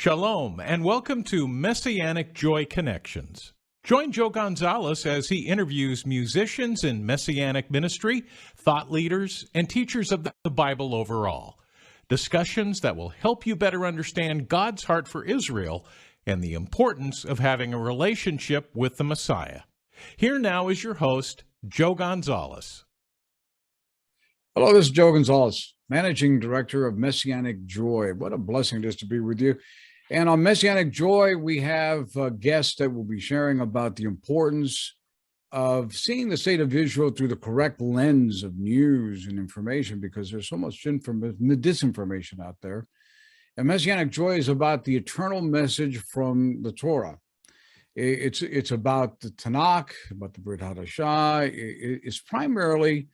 Shalom, and welcome to Messianic Joy Connections. Join Joe Gonzalez as he interviews musicians in Messianic Ministry, thought leaders, and teachers of the Bible overall. Discussions that will help you better understand God's heart for Israel and the importance of having a relationship with the Messiah. Here now is your host, Joe Gonzalez. Hello, this is Joe Gonzalez, Managing Director of Messianic Joy. What a blessing it is to be with you. And on Messianic Joy, we have guests that will be sharing about the importance of seeing the state of Israel through the correct lens of news and information, because there's so much disinformation out there. And Messianic Joy is about the eternal message from the Torah. It's about the Tanakh, about the Brit Hadashah. It's primarily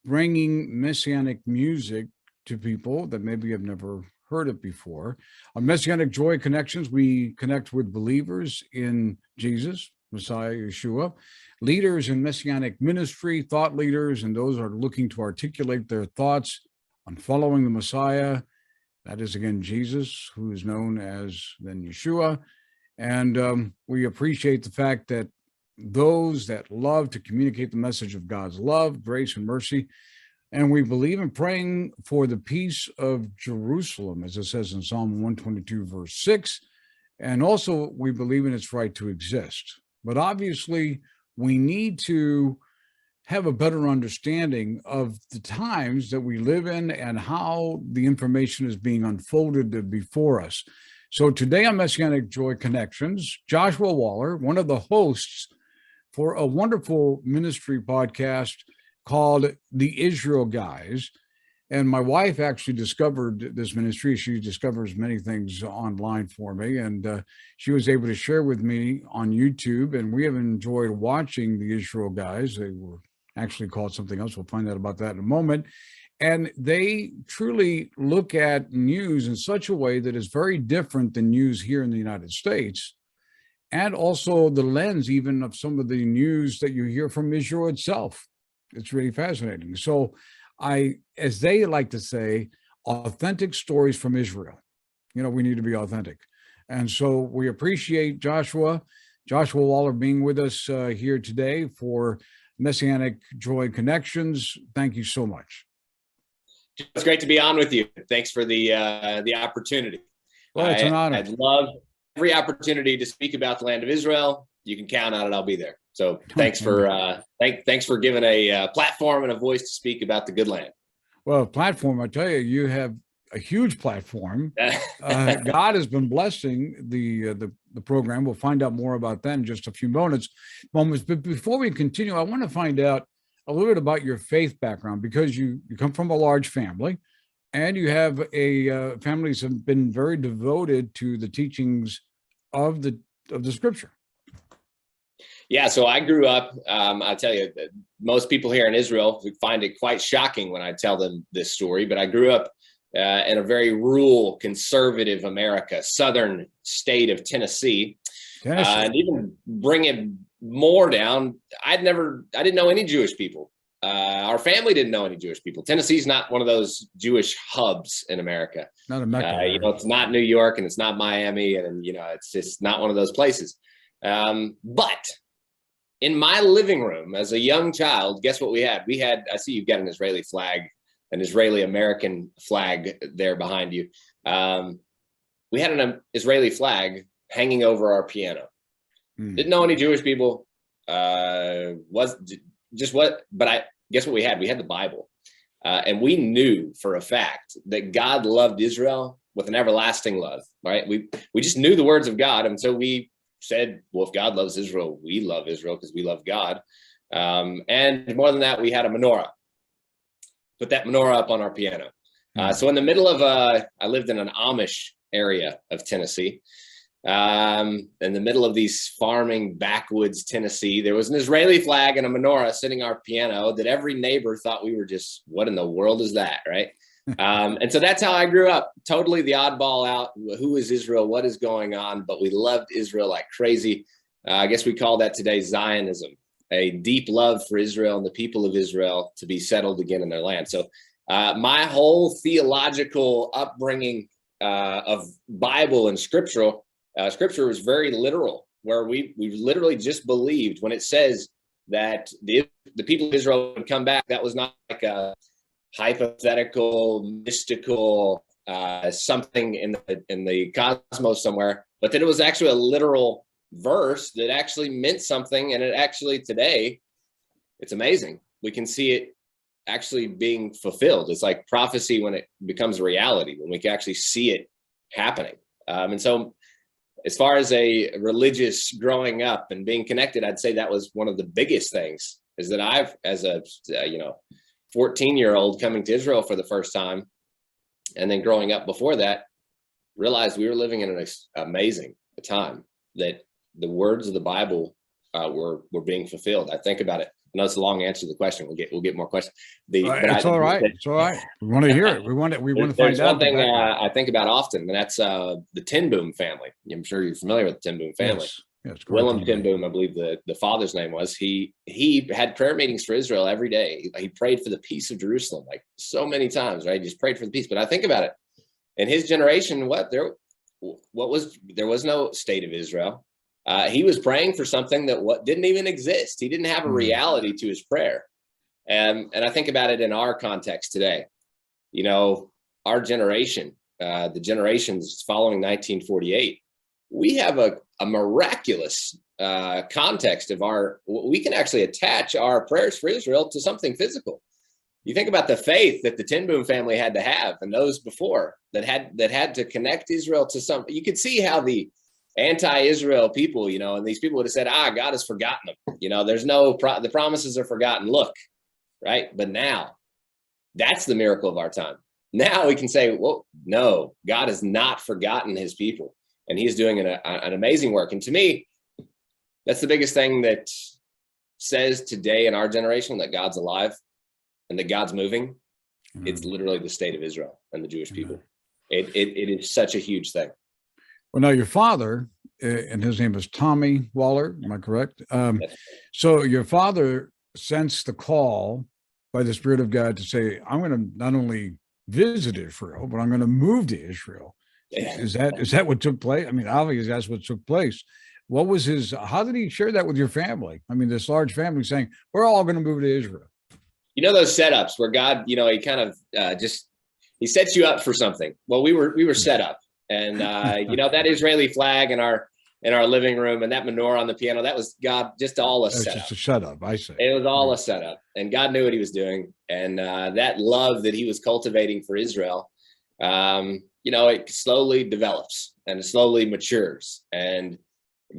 bringing Messianic music to people that maybe have never heard it before. On Messianic Joy Connections, we connect with believers in Jesus, Messiah, Yeshua, leaders in Messianic Ministry, thought leaders, and those are looking to articulate their thoughts on following the Messiah. That is, again, Jesus, who is known as then Yeshua. And we appreciate the fact that those that love to communicate the message of God's love, grace, and mercy. And we believe in praying for the peace of Jerusalem, as it says in Psalm 122, verse 6. And also, we believe in its right to exist. But obviously, we need to have a better understanding of the times that we live in and how the information is being unfolded before us. So today on Messianic Joy Connections, Joshua Waller, one of the hosts for a wonderful ministry podcast called The Israel Guys. And my wife actually discovered this ministry. She discovers many things online for me, and she was able to share with me on YouTube, and we have enjoyed watching The Israel Guys. They were actually called something else. We'll find out about that in a moment. And they truly look at news in such a way that is very different than news here in the United States, and also the lens even of some of the news that you hear from Israel itself. It's really fascinating. So as they like to say, authentic stories from Israel. You know, we need to be authentic. And so we appreciate Joshua Waller being with us here today for Messianic Joy Connections. Thank you so much. It's great to be on with you. Thanks for the opportunity. Well, it's an honor. I'd love every opportunity to speak about the land of Israel. You can count on it. I'll be there. So thanks for thanks for giving a platform and a voice to speak about the good land. Well, platform, I tell you, you have a huge platform. God has been blessing the program. We'll find out more about that in just a few moments. But before we continue, I want to find out a little bit about your faith background, because you come from a large family, and you have a families have been very devoted to the teachings of the Scripture. Yeah, so I grew up, I'll tell you, most people here in Israel find it quite shocking when I tell them this story, but I grew up in a very rural, conservative America, southern state of Tennessee. And even bring it more down, I didn't know any Jewish people. Our family didn't know any Jewish people. Tennessee's not one of those Jewish hubs in America. Not a Mecca. It's not New York, and it's not Miami, and it's just not one of those places. But in my living room as a young child, guess what we had? I see you've got an Israeli flag, an Israeli American flag there behind you. We had an Israeli flag hanging over our piano. Didn't know any Jewish people. But guess what we had? We had the Bible. And we knew for a fact that God loved Israel with an everlasting love, right? We just knew the words of God. And so we said, well, if God loves Israel, we love Israel because we love God. And more than that, we had a menorah. Put that menorah up on our piano. So in the middle of I lived in an Amish area of Tennessee. In the middle of these farming backwoods Tennessee, there was an Israeli flag and a menorah sitting our piano that every neighbor thought we were just, what in the world is that, right? And so that's how I grew up, totally the oddball out. Who is Israel? What is going on? But we loved Israel like crazy. I guess we call that today Zionism, a deep love for Israel and the people of Israel to be settled again in their land. So my whole theological upbringing of Bible and scripture was very literal, where we literally just believed when it says that the people of Israel would come back. That was not like a hypothetical, mystical something in the cosmos somewhere, but that it was actually a literal verse that actually meant something. And it actually today, it's amazing. We can see it actually being fulfilled. It's like prophecy when it becomes reality, when we can actually see it happening. And so as far as a religious growing up and being connected, I'd say that was one of the biggest things, is that I've, as a 14-year-old coming to Israel for the first time, and then growing up before that, realized we were living in an amazing time, that the words of the Bible were being fulfilled. I think about it. I know it's a long answer to the question. We'll get more questions. It's all right. It's all right. We want to hear it. We want to find out. There's one thing I think about often, and that's the Ten Boom family. I'm sure you're familiar with the Ten Boom family. Yes, Willem Ten Boom, I believe the father's name was. He had prayer meetings for Israel every day. He prayed for the peace of Jerusalem, like so many times, right? He just prayed for the peace. But I think about it. In his generation, there was no state of Israel. He was praying for something that didn't even exist. He didn't have a reality to his prayer. And I think about it in our context today. Our generation, the generations following 1948, we have a miraculous context of we can actually attach our prayers for Israel to something physical. You think about the faith that the Ten Boom family had to have, and those before that had to connect Israel to something. You could see how the anti-Israel people, and these people would have said, God has forgotten them. There's the promises are forgotten. Look, right? But now that's the miracle of our time. Now we can say, well, no, God has not forgotten his people, and he's doing an amazing work. And to me, that's the biggest thing that says today in our generation that God's alive and that God's moving. It's literally the state of Israel and the Jewish people. It is such a huge thing. Well, now your father, and his name is Tommy Waller, am I correct? So your father sensed the call by the Spirit of God to say, I'm going to not only visit Israel, but I'm going to move to Israel. Yeah. Is that what took place? I mean, obviously that's what took place. What was how did he share that with your family? I mean, this large family saying, we're all going to move to Israel. Those setups where God, he kind of he sets you up for something. Well, we were set up. And, that Israeli flag in our living room and that menorah on the piano, that was God, just all a setup. Just a setup, I say. It was all a setup. And God knew what he was doing. And that love that he was cultivating for Israel, it slowly develops and it slowly matures. And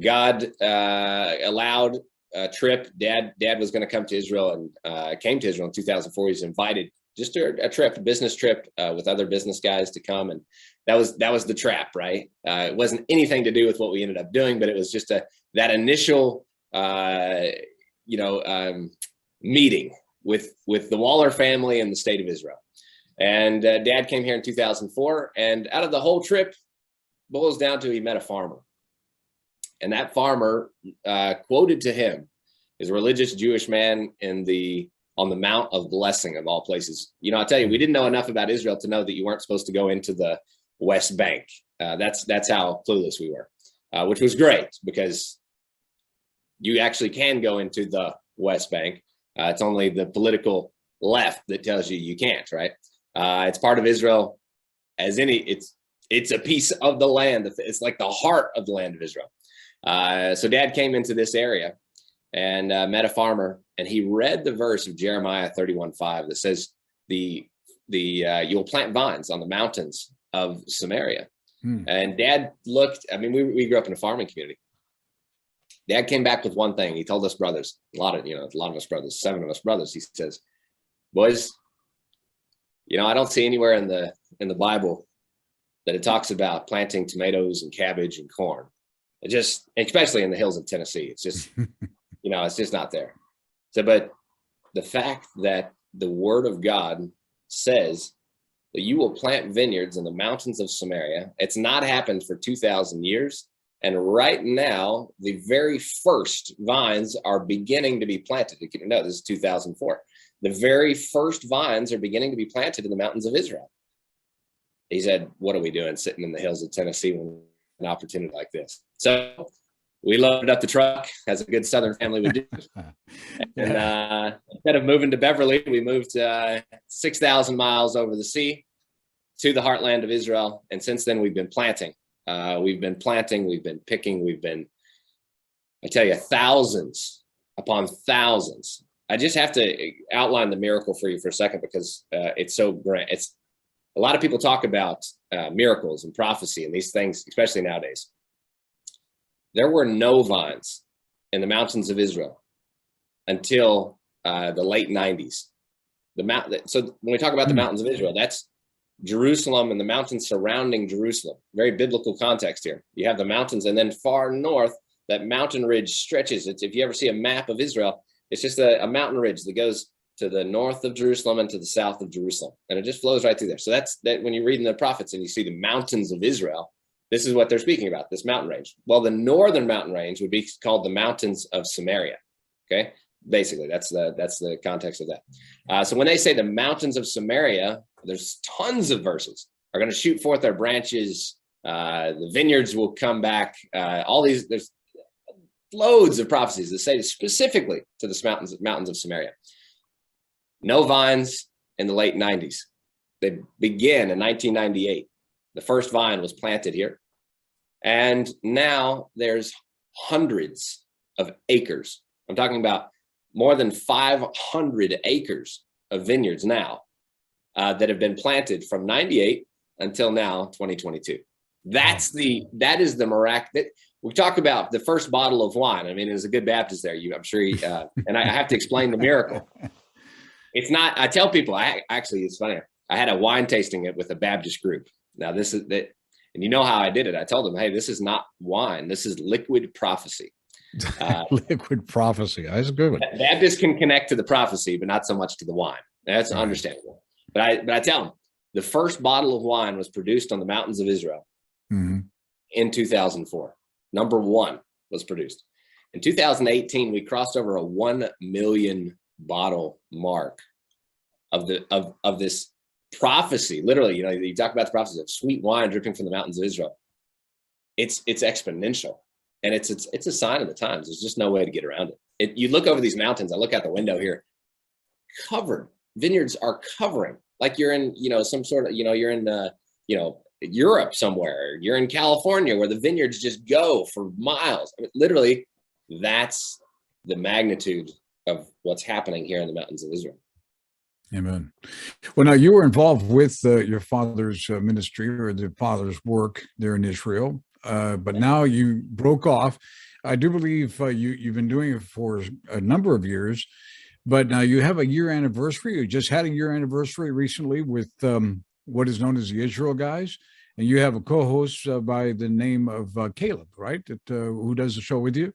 God allowed a trip. Dad was going to come to Israel and came to Israel in 2004. He was invited, just a business trip with other business guys to come. And that was the trap, right? It wasn't anything to do with what we ended up doing, but it was just that initial, meeting with the Waller family and the state of Israel. And Dad came here in 2004, and out of the whole trip, boils down to he met a farmer, and that farmer quoted to him, is a religious Jewish man on the Mount of Blessing of all places. I tell you, we didn't know enough about Israel to know that you weren't supposed to go into the West Bank. That's how clueless we were, which was great because you actually can go into the West Bank. It's only the political left that tells you can't, right? It's part of Israel it's a piece of the land. It's like the heart of the land of Israel. So Dad came into this area and met a farmer, and he read the verse of Jeremiah 31:5 that says you'll plant vines on the mountains of Samaria. And Dad looked, we grew up in a farming community. Dad came back with one thing. He told us brothers, a lot of us brothers, 7 of us brothers. He says, boys, I don't see anywhere in the Bible that it talks about planting tomatoes and cabbage and corn. Especially in the hills of Tennessee, it's just, it's just not there. So, but the fact that the word of God says that you will plant vineyards in the mountains of Samaria, it's not happened for 2,000 years. And right now, the very first vines are beginning to be planted. No, this is 2004. The very first vines are beginning to be planted in the mountains of Israel. He said, what are we doing sitting in the hills of Tennessee when an opportunity like this? So we loaded up the truck, as a good Southern family would do. And instead of moving to Beverly, we moved 6,000 miles over the sea to the heartland of Israel. And since then, we've been planting. We've been picking, I tell you, thousands upon thousands. I just have to outline the miracle for you for a second, because it's so grand. It's a lot of people talk about miracles and prophecy and these things, especially nowadays. There were no vines in the mountains of Israel until the late 90s. So when we talk about the mountains of Israel, that's Jerusalem and the mountains surrounding Jerusalem. Very biblical context here. You have the mountains, and then far north, that mountain ridge stretches. If you ever see a map of Israel, it's just a mountain ridge that goes to the north of Jerusalem and to the south of Jerusalem. And it just flows right through there. So that's that. When you're reading the prophets and you see the mountains of Israel, this is what they're speaking about, this mountain range. Well, the northern mountain range would be called the mountains of Samaria. Okay. Basically, that's the context of that. So when they say the mountains of Samaria, there's tons of verses are going to shoot forth their branches. The vineyards will come back. All these, there's loads of prophecies that say specifically to the mountains of Samaria. No vines in the late 90s. They begin in 1998. The first vine was planted here. And now there's hundreds of acres. I'm talking about more than 500 acres of vineyards now that have been planted from 98 until now, 2022. That is the miracle. We talk about the first bottle of wine. I mean, as a good Baptist there, I'm sure, and I have to explain the miracle. It's not, I tell people, actually, it's funny. I had a wine tasting it with a Baptist group. Now this is that, and you know how I did it. I told them, hey, this is not wine. This is liquid prophecy. Liquid prophecy. That's a good one. Baptists can connect to the prophecy, but not so much to the wine. That's understandable. But I tell them, the first bottle of wine was produced on the mountains of Israel in 2004. Number one was produced. In 2018, we crossed over a 1 million bottle mark of this prophecy. Literally, you talk about the prophecy of sweet wine dripping from the mountains of Israel. It's exponential, and it's a sign of the times. There's just no way to get around it. You look over these mountains. I look out the window here, covered. Vineyards are covering, like you're in, some sort of, you're in, Europe somewhere. You're in California, where the vineyards just go for miles. I mean, literally, that's the magnitude of what's happening here in the mountains of Israel. Amen. Well, now you were involved with your father's ministry, or the father's work there in Israel, but now you broke off. I do believe you've been doing it for a number of years, but now you have a year anniversary. You just had a year anniversary recently with what is known as the Israel Guys, and you have a co-host by the name of Caleb, right? Who does the show with you?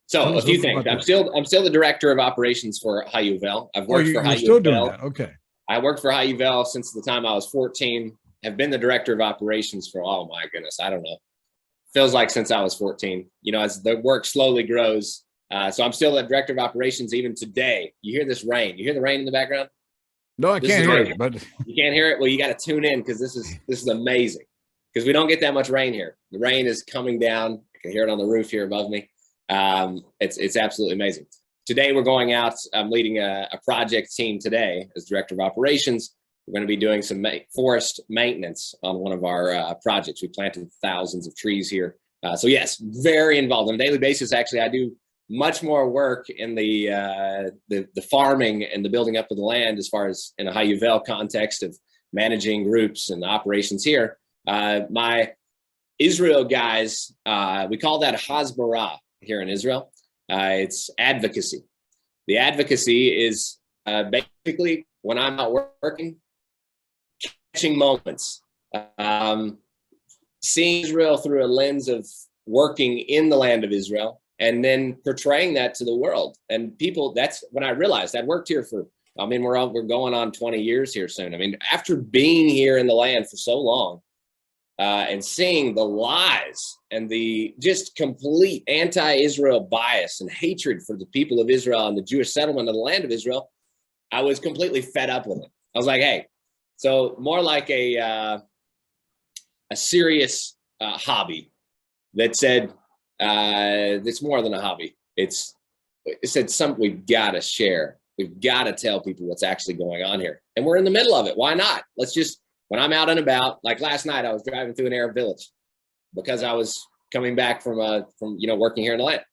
So a few things. I'm still the director of operations for Hayuvel. I've worked for Hayuvel. Still doing that? Okay. I worked for Hayuvel since the time I was 14. Have been the director of operations for, oh my goodness, I don't know. Feels like since I was 14. As the work slowly grows. So I'm still the director of operations even today. You hear this rain? You hear the rain in the background? No, I can't hear it. But you can't hear it. Well, you got to tune in, because this is amazing. Because we don't get that much rain here. The rain is coming down. I can hear it on the roof here above me. It's absolutely amazing. Today we're going out. I'm leading a project team today as director of operations. We're going to be doing some forest maintenance on one of our projects. We planted thousands of trees here. So yes, very involved on a daily basis. Actually, I do much more work in the farming and the building up of the land, as far as in a Hayuvel context of managing groups and operations here. My Israel guys, we call that hasbara here in Israel. It's advocacy. The advocacy is basically when I'm out working, catching moments, seeing Israel through a lens of working in the land of Israel, and then portraying that to the world. And people, that's when I realized I'd worked here for, we're going on 20 years here soon. After being here in the land for so long, and seeing the lies and the just complete anti-Israel bias and hatred for the people of Israel and the Jewish settlement of the land of Israel, I was completely fed up with it. I was like, hey, so more like a serious hobby that said, it's more than a hobby. It said something we've got to share. We've got to tell people what's actually going on here. And we're in the middle of it. Why not? When I'm out and about, like last night, I was driving through an Arab village because I was coming back from working here in Atlanta.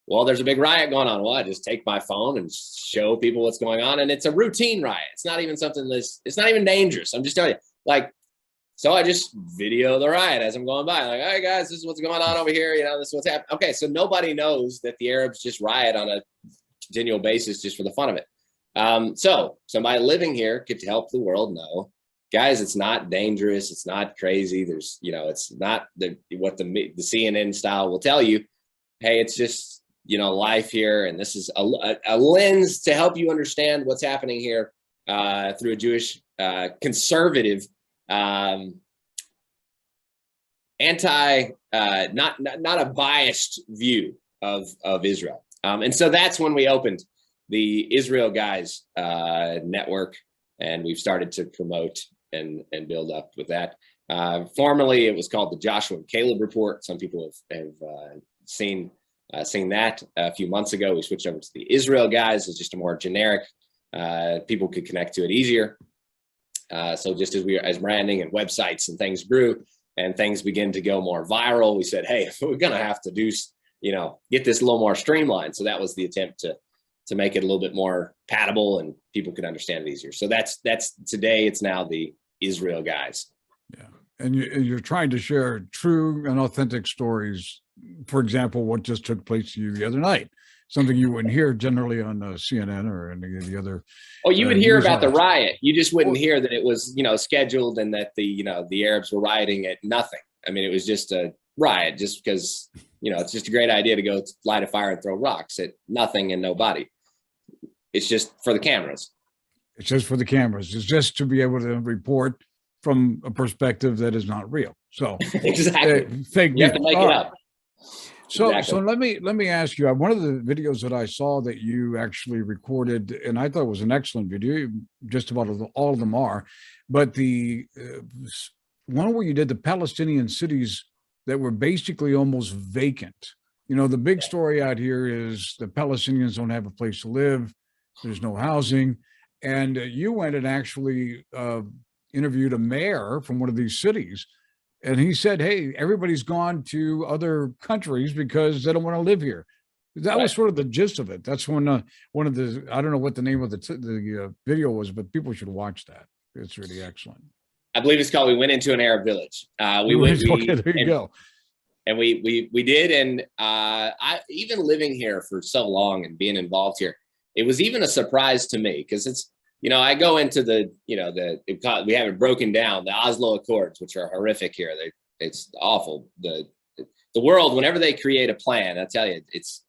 Well, there's a big riot going on. Well, I just take my phone and show people what's going on. And it's a routine riot. It's not even something it's not even dangerous. I'm just telling you, so I just video the riot as I'm going by. Like, hey guys, this is what's going on over here. This is what's happening. Okay. So nobody knows that the Arabs just riot on a continual basis just for the fun of it. So somebody living here could help the world know, guys, it's not dangerous. It's not crazy. There's, it's not what the CNN style will tell you. Hey, it's just, life here. And this is a lens to help you understand what's happening here through a Jewish conservative, not a biased view of Israel. And so that's when we opened the Israel Guys network, and we've started to promote and build up with that. Formerly, it was called the Joshua and Caleb Report. Some people have seen that a few months ago. We switched over to the Israel Guys. It's just a more generic, people could connect to it easier. So just as branding and websites and things grew and things begin to go more viral, we said, hey, we're going to have to do, get this a little more streamlined. So that was the attempt to make it a little bit more palatable and people could understand it easier. So that's today. It's now the Israel Guys. Yeah. And you're trying to share true and authentic stories. For example, what just took place to you the other night, something you wouldn't hear generally on CNN or any of the other. Oh, you would hear about the riot. You just wouldn't hear that it was, scheduled and that the Arabs were rioting at nothing. I mean, it was just a riot just because, it's just a great idea to go light a fire and throw rocks at nothing and nobody. It's just for the cameras. It's just for the cameras. It's just to be able to report from a perspective that is not real. So exactly. Fake news. You have to make it up. So, Exactly. let me ask you, one of the videos that I saw that you actually recorded, and I thought it was an excellent video, just about all of them are, but the one where you did the Palestinian cities that were basically almost vacant. The big story out here is the Palestinians don't have a place to live. There's no housing. And you went and actually interviewed a mayor from one of these cities. And he said, hey, everybody's gone to other countries because they don't want to live here. That was sort of the gist of it. That's when one of the, I don't know what the name of the video was, but people should watch that. It's really excellent. I believe it's called We Went Into an Arab Village. There you go. And we did. And I even living here for so long and being involved here, it was even a surprise to me because it's, I go into we have it broken down, the Oslo Accords, which are horrific here. It's awful. The world, whenever they create a plan, I tell you, it's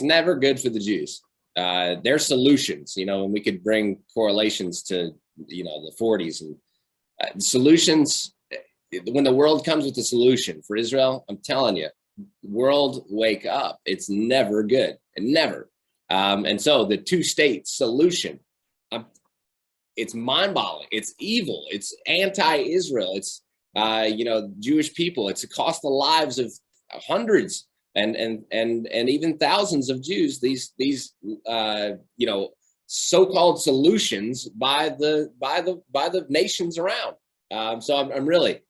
never good for the Jews. Their solutions, and we could bring correlations to, the 40s and solutions. When the world comes with a solution for Israel, I'm telling you, world, wake up. It's never good. Never. And so the two-state solution, it's mind-boggling. It's evil. It's anti-Israel. It's Jewish people. It's cost the lives of hundreds and even thousands of Jews. These so-called solutions by the nations around. So I'm really,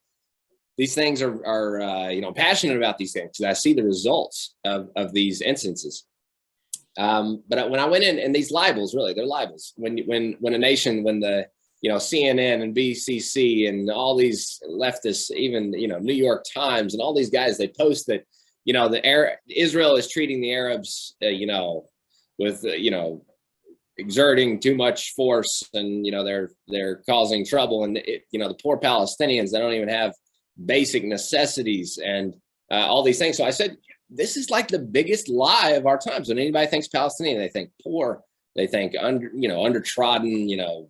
these things are passionate about these things because I see the results of these instances. But when I went in, and these libels, really, they're libels. When a nation, when the CNN and BCC and all these leftists, even New York Times and all these guys, they post that Israel is treating the Arabs with exerting too much force, and they're causing trouble, and the poor Palestinians, they don't even have basic necessities and all these things. So I said, this is like the biggest lie of our times. When anybody thinks Palestinian, they think poor, they think undertrodden,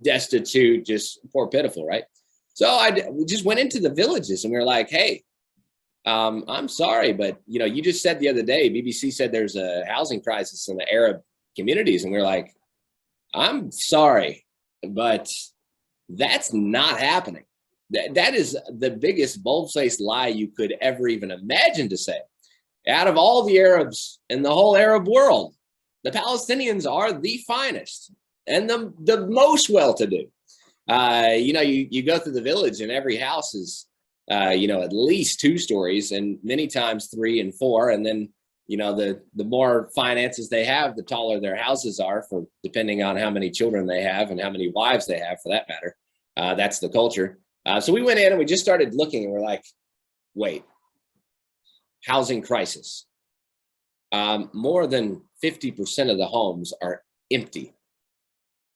destitute, just poor, pitiful, right? So we just went into the villages and we were like, hey, I'm sorry, but you just said the other day, BBC said there's a housing crisis in the Arab communities, and we're like, I'm sorry, but that's not happening. That is the biggest bold-faced lie you could ever even imagine to say. Out of all the Arabs in the whole Arab world, the Palestinians are the finest and the most well-to-do. You go through the village and every house is, at least 2 stories and many times 3 and 4. And then, the more finances they have, the taller their houses are, for depending on how many children they have and how many wives they have, for that matter. That's the culture. So we went in and we just started looking and we're like, wait, housing crisis. More than 50% of the homes are empty.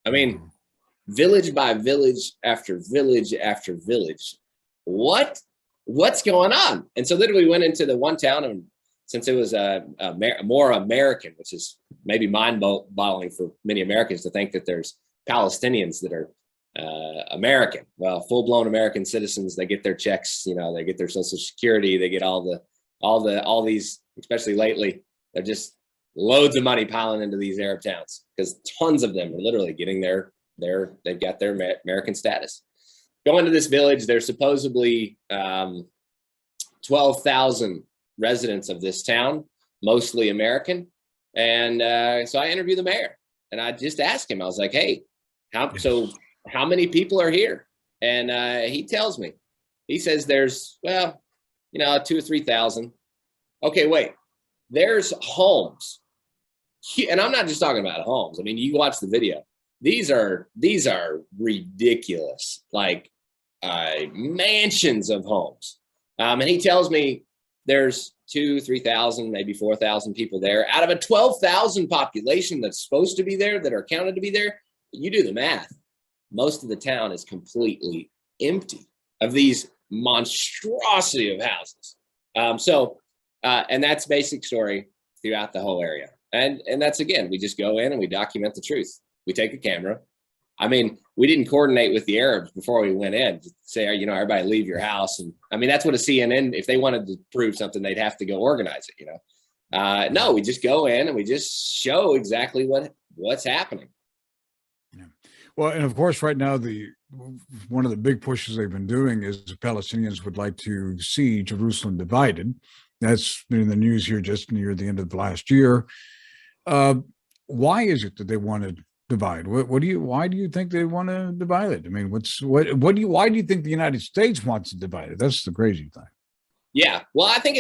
I mean, village by village after village after village. What's going on? And so literally we went into the one town, and since it was more American, which is maybe mind-boggling for many Americans to think that there's Palestinians that are American. Well, full-blown American citizens. They get their checks, they get their Social Security, they get all these, especially lately, they're just loads of money piling into these Arab towns because tons of them are literally getting they've got their American status. Going to this village, there's supposedly 12,000 residents of this town, mostly American. And so I interviewed the mayor and I just asked him, I was like, hey, how many people are here? And he tells me, he says there's, 2,000 or 3,000. Okay, wait, there's homes. And I'm not just talking about homes. I mean, you watch the video. These are ridiculous, like mansions of homes. And he tells me there's 2,000, 3,000, maybe 4,000 people there out of a 12,000 population that's supposed to be there, that are counted to be there. You do the math. Most of the town is completely empty of these monstrosity of houses. And that's basic story throughout the whole area. And that's, again, we just go in and we document the truth. We take a camera. I mean, we didn't coordinate with the Arabs before we went in to say, everybody leave your house. And I mean, that's what a CNN, if they wanted to prove something, they'd have to go organize it, No, we just go in and we just show exactly what's happening. Yeah. Well, and of course, right now, one of the big pushes they've been doing is the Palestinians would like to see Jerusalem divided. That's been in the news here just near the end of the last year. Why is it that they want to divide? Why do you think they want to divide it? I mean, why do you think the United States wants to divide it? That's the crazy thing. Yeah. Well, I think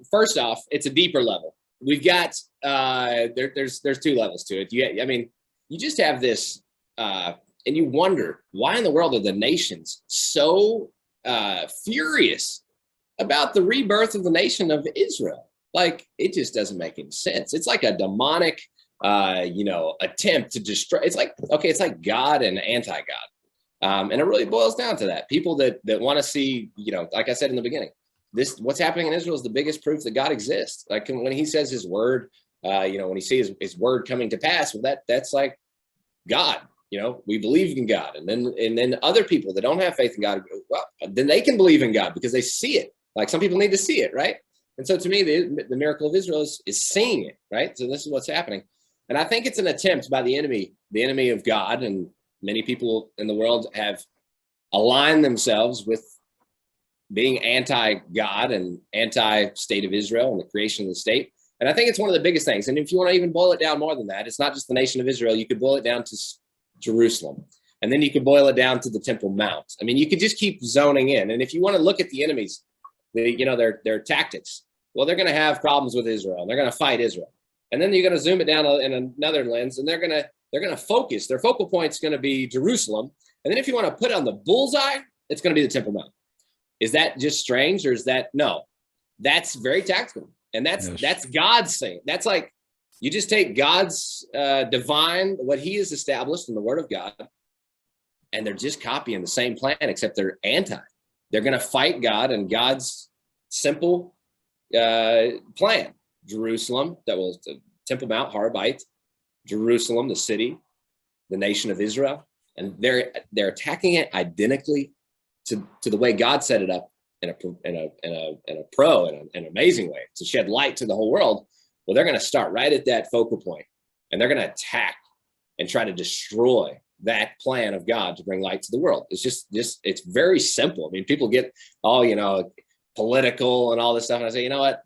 first off, it's a deeper level. We've got, there's 2 levels to it. You just have this, and you wonder, why in the world are the nations so furious about the rebirth of the nation of Israel? Like, it just doesn't make any sense. It's like a demonic, attempt to destroy. It's like God and anti-God. And it really boils down to that. People that want to see, like I said in the beginning, what's happening in Israel is the biggest proof that God exists. Like when he says his word, when he sees his word coming to pass, well, that's like God. We believe in God. And then other people that don't have faith in God, well, then they can believe in God because they see it. Like, some people need to see it, right? And so to me, the miracle of Israel is seeing it, right? So this is what's happening. And I think it's an attempt by the enemy of God, and many people in the world have aligned themselves with being anti-God and anti-state of Israel and the creation of the state. And I think it's one of the biggest things. And if you want to even boil it down more than that, it's not just the nation of Israel. You could boil it down to Jerusalem. And then you could boil it down to the Temple Mount. I mean, you could just keep zoning in. And if you want to look at the enemies, their tactics, well, they're going to have problems with Israel. They're going to fight Israel. And then you're going to zoom it down in another lens, and they're going to focus. Their focal point is going to be Jerusalem. And then if you want to put it on the bullseye, it's going to be the Temple Mount. Is that just strange, or is that no? That's very tactical, and that's God's thing. That's like, you just take God's divine, what He has established in the Word of God, and they're just copying the same plan, except they're anti. They're going to fight God and God's simple plan. Jerusalem, that was the Temple Mount, Harbite, Jerusalem, the city, the nation of Israel, and they're attacking it identically to the way God set it up in an amazing way to shed light to the whole world. Well, they're going to start right at that focal point, and they're going to attack and try to destroy that plan of God to bring light to the world. It's just it's very simple. I mean, people get all, political and all this stuff. And I say, you know what?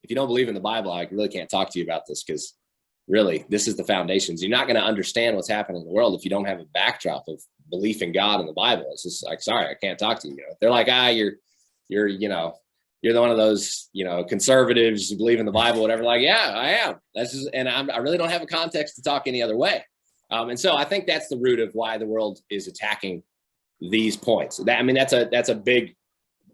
If you don't believe in the Bible, I really can't talk to you about this, because really, this is the foundations. You're not going to understand what's happening in the world if you don't have a backdrop of belief in God and the Bible. It's just like, sorry, I can't talk to you. They're like, you're one of those, conservatives who believe in the Bible, whatever. Like, yeah, I am. That's just, and I really don't have a context to talk any other way. And so I think that's the root of why the world is attacking these points. That's a big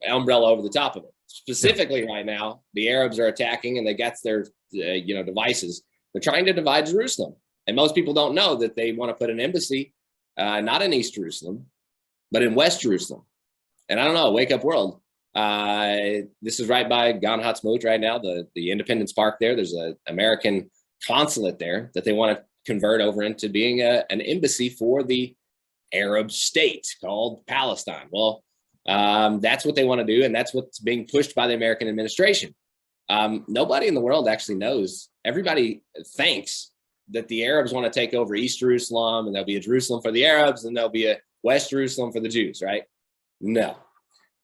umbrella over the top of it. Specifically right now, the Arabs are attacking, and they got their, devices. They're trying to divide Jerusalem. And most people don't know that they want to put an embassy, not in East Jerusalem, but in West Jerusalem. And I don't know, wake up world. This is right by Gan Hatzmut right now, the Independence Park there. There's an American consulate there that they want to convert over into being an embassy for the Arab state called Palestine. Well, that's what they want to do, and that's what's being pushed by the American administration. Nobody in the world actually knows. Everybody thinks that the Arabs want to take over East Jerusalem, and there'll be a Jerusalem for the Arabs, and there'll be a West Jerusalem for the Jews, right? No,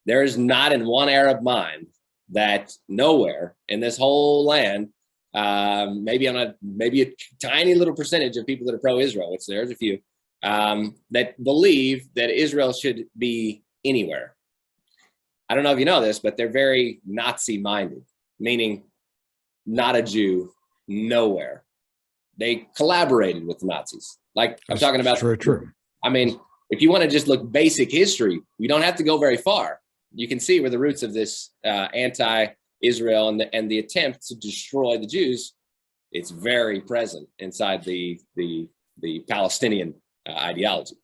there is not in one Arab mind that nowhere in this whole land, maybe a tiny little percentage of people that are pro-Israel, which there's a few, that believe that Israel should be anywhere. I don't know if you know this, but they're very Nazi-minded, meaning not a Jew, nowhere. They collaborated with the Nazis. Like I'm talking about. True. I mean, if you want to just look basic history, you don't have to go very far. You can see where the roots of this anti-Israel and the attempt to destroy the Jews, it's very present inside the Palestinian ideology.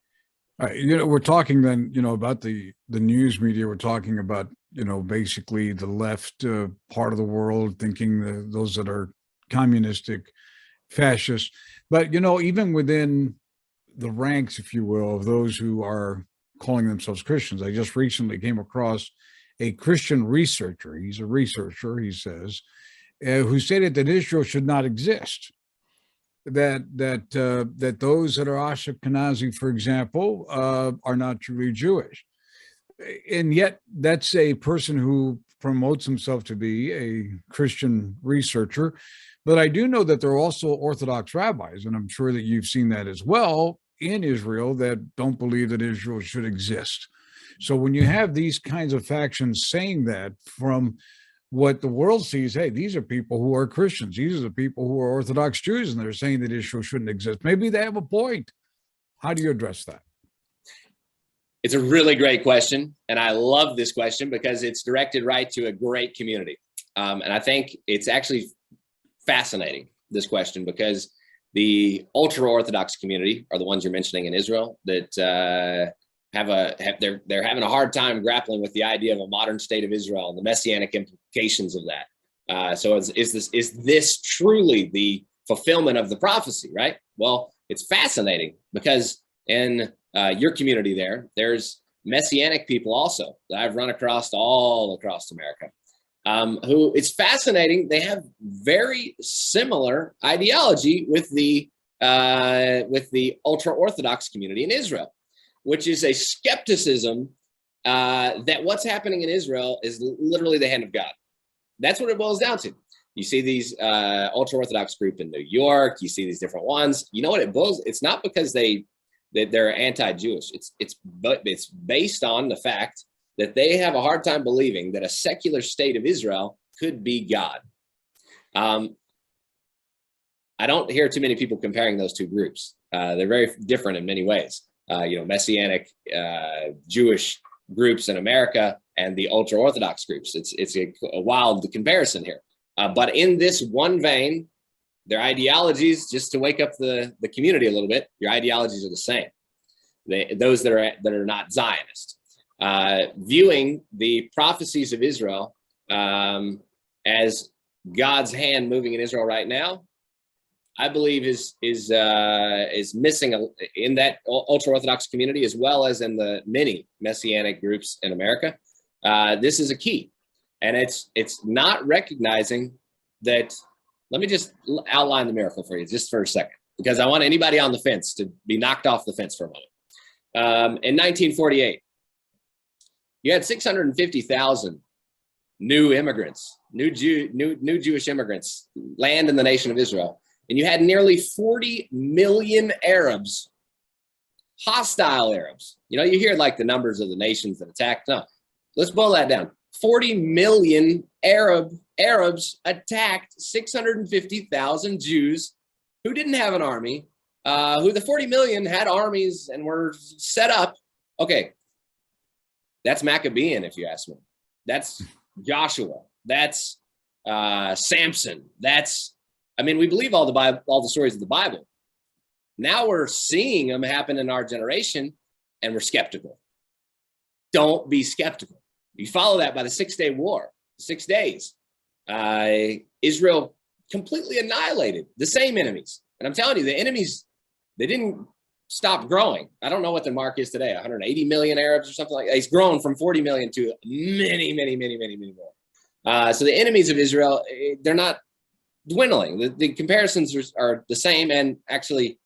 We're talking then, about the news media. We're talking about, basically the left part of the world thinking those that are communistic, fascist. But, even within the ranks, if you will, of those who are calling themselves Christians, I just recently came across a Christian researcher. He's a researcher, he says, who stated that Israel should not exist. That those that are Ashkenazi, for example, are not truly Jewish. And yet that's a person who promotes himself to be a Christian researcher. But I do know that there are also Orthodox rabbis, and I'm sure that you've seen that as well in Israel, that don't believe that Israel should exist. So when you have these kinds of factions saying that, from what the world sees, hey, these are people who are Christians. These are the people who are Orthodox Jews, and they're saying that Israel shouldn't exist. Maybe they have a point. How do you address that? It's a really great question, and I love this question because it's directed right to a great community. And I think it's actually fascinating, this question, because the ultra-Orthodox community are the ones you're mentioning in Israel that they're having a hard time grappling with the idea of a modern state of Israel and the Messianic implications of that. So is this truly the fulfillment of the prophecy, right? Well, it's fascinating because in your community there's Messianic people also that I've run across all across America, who, it's fascinating. They have very similar ideology with the ultra-Orthodox community in Israel, which is a skepticism that what's happening in Israel is literally the hand of God. That's what it boils down to. You see these ultra-Orthodox group in New York. You see these different ones. You know what it boils? It's not because they're anti-Jewish. It's based on the fact that they have a hard time believing that a secular state of Israel could be God. I don't hear too many people comparing those two groups. They're very different in many ways. Messianic Jewish groups in America and the ultra-Orthodox groups. It's a wild comparison here. But in this one vein, their ideologies, just to wake up the community a little bit, your ideologies are the same. Those that are not Zionist. Viewing the prophecies of Israel as God's hand moving in Israel right now, I believe is missing in that ultra-Orthodox community, as well as in the many Messianic groups in America. This is a key, and it's not recognizing that. Let me just outline the miracle for you just for a second. because I want anybody on the fence to be knocked off the fence for a moment. In 1948, you had 650,000 new immigrants, new Jewish immigrants land in the nation of Israel. And you had nearly 40 million Arabs, hostile Arabs. You know, you hear like the numbers of the nations that attacked. No, let's boil that down. 40 million Arabs attacked 650,000 Jews who didn't have an army, who the 40 million had armies and were set up. Okay, that's Maccabean, if you ask me. That's Joshua. That's Samson. We believe all the stories of the Bible. Now we're seeing them happen in our generation, and we're skeptical. Don't be skeptical. You follow that by the 6-day war, 6 days. Israel completely annihilated the same enemies. And I'm telling you, the enemies, they didn't stop growing. I don't know what the mark is today, 180 million Arabs or something like that. It's grown from 40 million to many, many, many, many, many more. So the enemies of Israel, they're not dwindling. The comparisons are the same and actually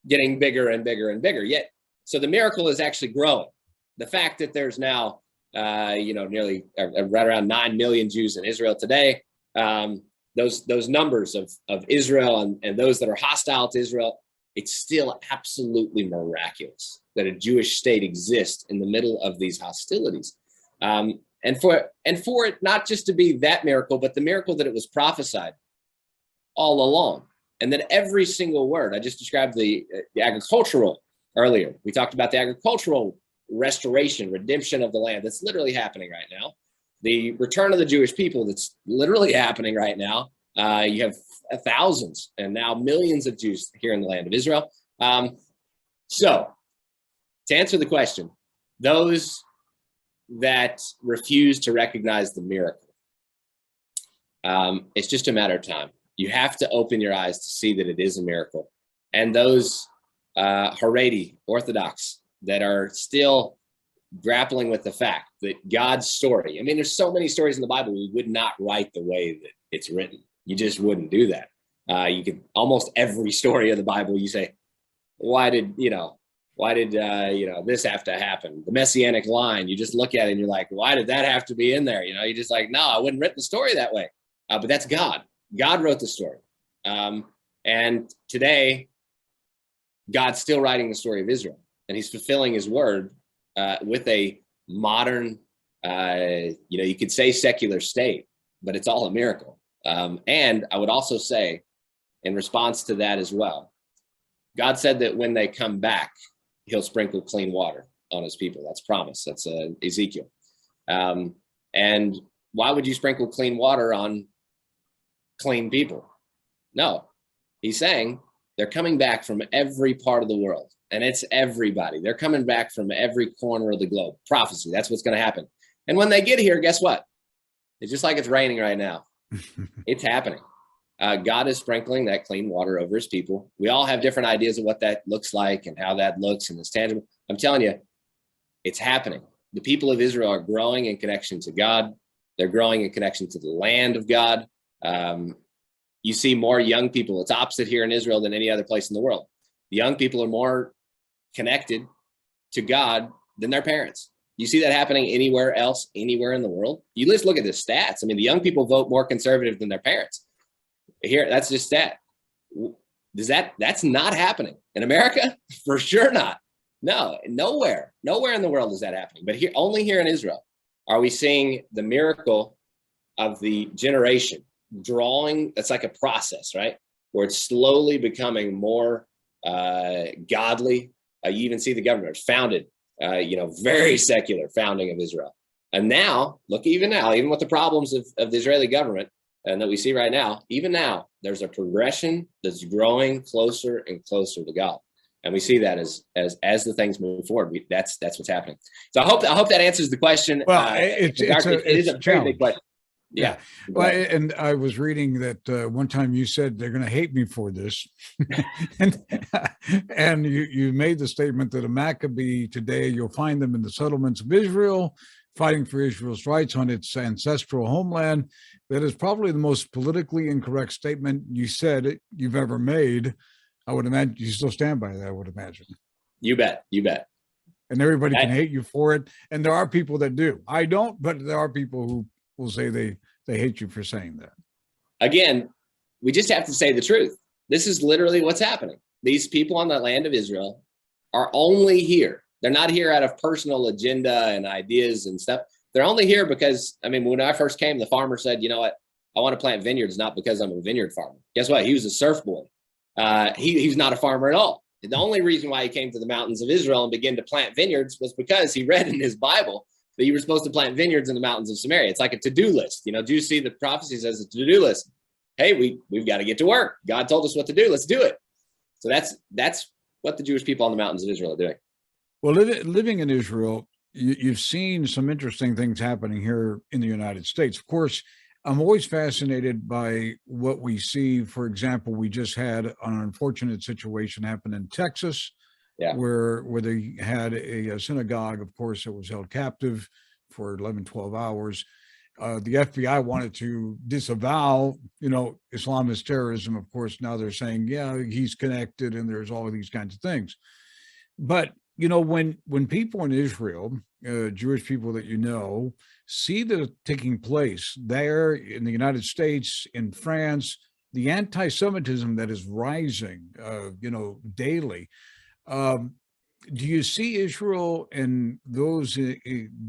getting bigger and bigger and bigger. Yet, so the miracle is actually growing. The fact that there's now, nearly right around 9 million Jews in Israel today, those numbers of Israel and those that are hostile to Israel, it's still absolutely miraculous that a Jewish state exists in the middle of these hostilities. And for it not just to be that miracle, but the miracle that it was prophesied all along. And that every single word, I just described the agricultural earlier. We talked about the agricultural restoration, redemption of the land. That's literally happening right now. The return of the Jewish people, that's literally happening right now. You have thousands and now millions of Jews here in the land of Israel. So to answer the question, those that refuse to recognize the miracle, it's just a matter of time. You have to open your eyes to see that it is a miracle. And those Haredi Orthodox that are still grappling with the fact that God's story, there's so many stories in the Bible we would not write the way that it's written. You just wouldn't do that. You could almost every story of the Bible, you say, why did this have to happen? The Messianic line, you just look at it and you're like, why did that have to be in there? You're just like, no, I wouldn't write the story that way. But that's God. God wrote the story. And today, God's still writing the story of Israel, and he's fulfilling his word with a modern, you could say secular state, but it's all a miracle. And I would also say, in response to that as well, God said that when they come back, he'll sprinkle clean water on his people. That's promise. That's Ezekiel. And why would you sprinkle clean water on clean people? No, he's saying they're coming back from every part of the world, and it's everybody. They're coming back from every corner of the globe. Prophecy, that's what's going to happen. And when they get here, guess what? It's just like it's raining right now. It's happening. God is sprinkling that clean water over his people. We all have different ideas of what that looks like and how that looks and is tangible. I'm telling you, it's happening. The people of Israel are growing in connection to God. They're growing in connection to the land of God. You see more young people. It's opposite here in Israel than any other place in the world. The young people are more connected to God than their parents. You see that happening anywhere else, anywhere in the world? You just look at the stats. The young people vote more conservative than their parents. Here, that's just stat. That's not happening in America? For sure not. No, nowhere in the world is that happening. But here, only here in Israel, are we seeing the miracle of the generation drawing. That's like a process, right? Where it's slowly becoming more godly. You even see the government founded, very secular founding of Israel. And now, look, even with the problems of the Israeli government and that we see right now, even now, there's a progression that's growing closer and closer to God. And we see that as the things move forward. That's what's happening. So I hope that answers the question. Well, it is a very big question. Yeah. Well, and I was reading that one time you said they're going to hate me for this. and you made the statement that a Maccabee today, you'll find them in the settlements of Israel, fighting for Israel's rights on its ancestral homeland. That is probably the most politically incorrect statement you said you've ever made. I would imagine you still stand by that, I would imagine. You bet. You bet. And everybody can hate you for it. And there are people that do. I don't, but there are people who will say they hate you for saying that. Again, we just have to say the truth. This is literally what's happening. These people on the land of Israel are only here. They're not here out of personal agenda and ideas and stuff. They're only here because, I mean, when I first came, the farmer said, you know what? I want to plant vineyards, not because I'm a vineyard farmer. Guess what? He was a surf boy. He's not a farmer at all. The only reason why he came to the mountains of Israel and began to plant vineyards was because he read in his Bible that you were supposed to plant vineyards in the mountains of Samaria. It's like a to-do list. You know, Jews see the prophecies as a to-do list. Hey, we've got to get to work. God told us what to do. Let's do it. So that's what the Jewish people on the mountains of Israel are doing. Well, living in Israel, you've seen some interesting things happening here in the United States. Of course, I'm always fascinated by what we see. For example, we just had an unfortunate situation happen in Texas, where they had a synagogue, of course, that was held captive for 11, 12 hours. The FBI wanted to disavow, Islamist terrorism. Of course, now they're saying, yeah, he's connected and there's all of these kinds of things. But, when people in Israel, Jewish people that see that taking place there in the United States, in France, the anti-Semitism that is rising, daily. Do you see Israel and those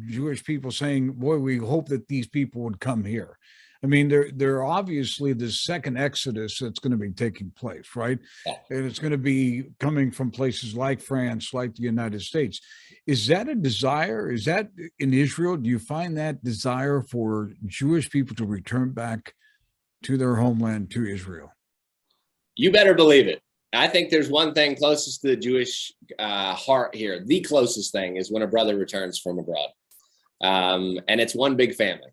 Jewish people saying, boy, we hope that these people would come here? I mean, they're obviously the second exodus that's going to be taking place, right? And it's going to be coming from places like France, like the United States. Is that a desire? Is that in Israel? Do you find that desire for Jewish people to return back to their homeland, to Israel? You better believe it. I think there's one thing closest to the Jewish heart here. The closest thing is when a brother returns from abroad. And it's one big family.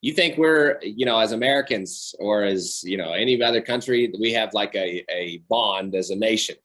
You think we're, as Americans or as, any other country, we have like a bond as a nation.